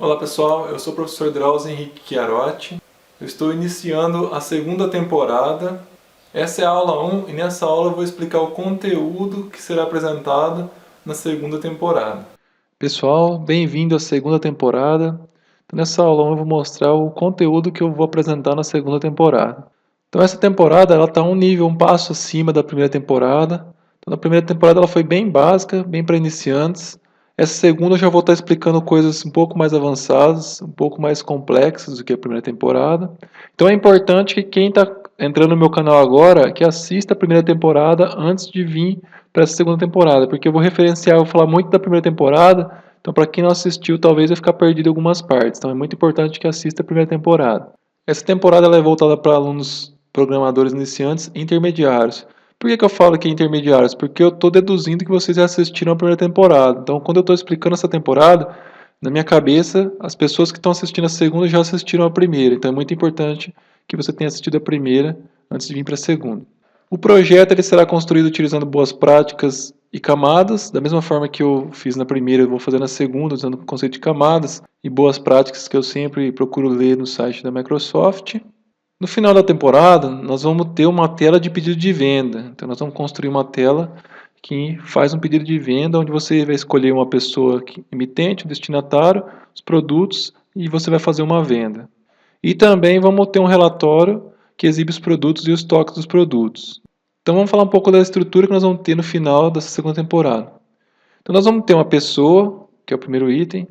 Olá pessoal, eu sou o professor Drauzio Henrique Chiarotti. Eu estou iniciando a segunda temporada. Essa é a aula 1 e nessa aula eu vou explicar o conteúdo que será apresentado na segunda temporada. Pessoal, bem-vindo à segunda temporada. Então, nessa aula 1 eu vou mostrar o conteúdo que eu vou apresentar na segunda temporada. Então essa temporada ela está um nível, um passo acima da primeira temporada. Então, na primeira temporada ela foi bem básica, bem para iniciantes. Essa segunda eu já vou estar explicando coisas um pouco mais avançadas, um pouco mais complexas do que a primeira temporada. Então é importante que quem está entrando no meu canal agora, que assista a primeira temporada antes de vir para essa segunda temporada, porque eu vou referenciar, eu vou falar muito da primeira temporada, então para quem não assistiu talvez vai ficar perdido em algumas partes. Então é muito importante que assista a primeira temporada. Essa temporada ela é voltada para alunos programadores iniciantes e intermediários. Por que eu falo que é intermediários? Porque eu estou deduzindo que vocês já assistiram a primeira temporada. Então, quando eu estou explicando essa temporada, na minha cabeça, as pessoas que estão assistindo a segunda já assistiram a primeira. Então, é muito importante que você tenha assistido a primeira antes de vir para a segunda. O projeto ele será construído utilizando boas práticas e camadas. Da mesma forma que eu fiz na primeira, eu vou fazer na segunda, usando o conceito de camadas e boas práticas que eu sempre procuro ler no site da Microsoft. No final da temporada, nós vamos ter uma tela de pedido de venda. Então, nós vamos construir uma tela que faz um pedido de venda, onde você vai escolher uma pessoa emitente, um destinatário, os produtos, e você vai fazer uma venda. E também vamos ter um relatório que exibe os produtos e o estoque dos produtos. Então, vamos falar um pouco da estrutura que nós vamos ter no final dessa segunda temporada. Então, nós vamos ter uma pessoa, que é o primeiro item.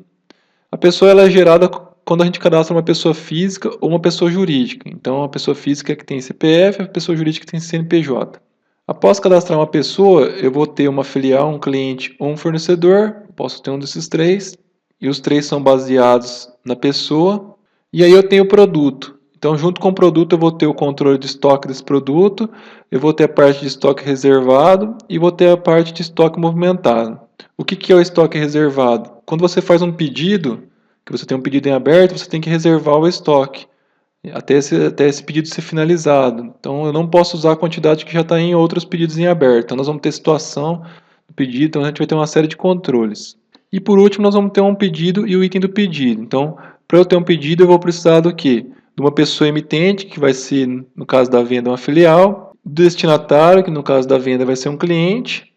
A pessoa ela é gerada quando a gente cadastra uma pessoa física ou uma pessoa jurídica. Então, a pessoa física que tem CPF, a pessoa jurídica que tem CNPJ. Após cadastrar uma pessoa, eu vou ter uma filial, um cliente ou um fornecedor. Posso ter um desses três. E os três são baseados na pessoa. E aí eu tenho o produto. Então, junto com o produto, eu vou ter o controle de estoque desse produto, eu vou ter a parte de estoque reservado e vou ter a parte de estoque movimentado. O que é o estoque reservado? Quando você faz um pedido, que você tem um pedido em aberto, você tem que reservar o estoque até esse pedido ser finalizado. Então, eu não posso usar a quantidade que já está em outros pedidos em aberto. Então, nós vamos ter situação do pedido, então a gente vai ter uma série de controles. E por último, nós vamos ter um pedido e o item do pedido. Então, para eu ter um pedido, eu vou precisar do quê? De uma pessoa emitente, que vai ser, no caso da venda, uma filial, do destinatário, que no caso da venda vai ser um cliente,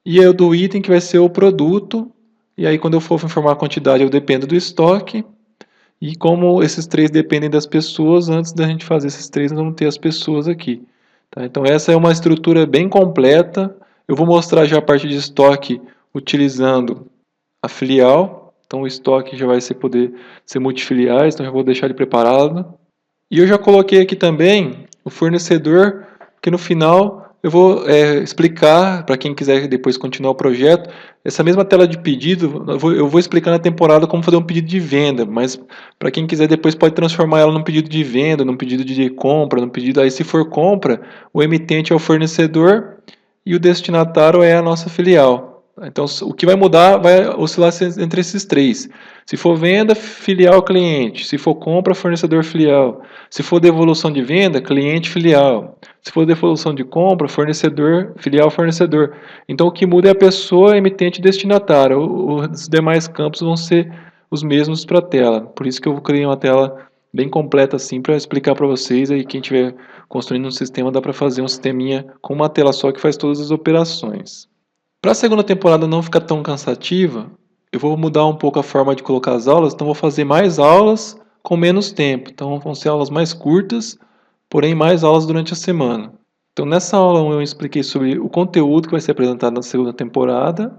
e eu do item, que vai ser o produto. E aí, quando eu for informar a quantidade, eu dependo do estoque. E como esses três dependem das pessoas, antes da gente fazer esses três, nós vamos ter as pessoas aqui. Tá? Então, essa é uma estrutura bem completa. Eu vou mostrar já a parte de estoque utilizando a filial. Então, o estoque já vai poder ser multifiliais, então já vou deixar ele preparado. E eu já coloquei aqui também o fornecedor, que no final eu vou explicar, para quem quiser depois continuar o projeto, essa mesma tela de pedido, eu vou explicar na temporada como fazer um pedido de venda, mas para quem quiser depois pode transformar ela num pedido de venda, num pedido de compra, num pedido, aí se for compra, o emitente é o fornecedor e o destinatário é a nossa filial. Então, o que vai mudar vai oscilar entre esses três. Se for venda, filial, cliente. Se for compra, fornecedor, filial. Se for devolução de venda, cliente, filial. Se for devolução de compra, fornecedor, filial, fornecedor. Então, o que muda é a pessoa, emitente e destinatário. Os demais campos vão ser os mesmos para a tela. Por isso que eu criei uma tela bem completa assim para explicar para vocês. Aí quem estiver construindo um sistema, dá para fazer um sisteminha com uma tela só que faz todas as operações. Para a segunda temporada não ficar tão cansativa, eu vou mudar um pouco a forma de colocar as aulas, então vou fazer mais aulas com menos tempo. Então vão ser aulas mais curtas, porém mais aulas durante a semana. Então nessa aula eu expliquei sobre o conteúdo que vai ser apresentado na segunda temporada.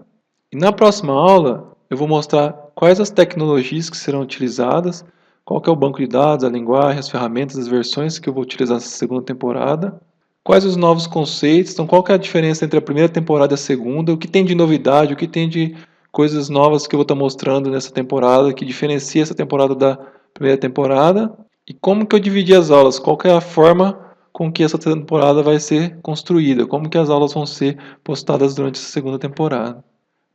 E na próxima aula eu vou mostrar quais as tecnologias que serão utilizadas, qual que é o banco de dados, a linguagem, as ferramentas, as versões que eu vou utilizar nessa segunda temporada. Quais os novos conceitos? Então, qual que é a diferença entre a primeira temporada e a segunda? O que tem de novidade? O que tem de coisas novas que eu vou estar mostrando nessa temporada que diferencia essa temporada da primeira temporada? E como que eu dividi as aulas? Qual que é a forma com que essa temporada vai ser construída? Como que as aulas vão ser postadas durante essa segunda temporada?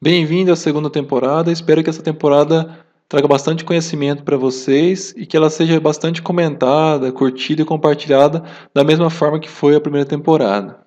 Bem-vindo à segunda temporada. Espero que essa temporada traga bastante conhecimento para vocês e que ela seja bastante comentada, curtida e compartilhada da mesma forma que foi a primeira temporada.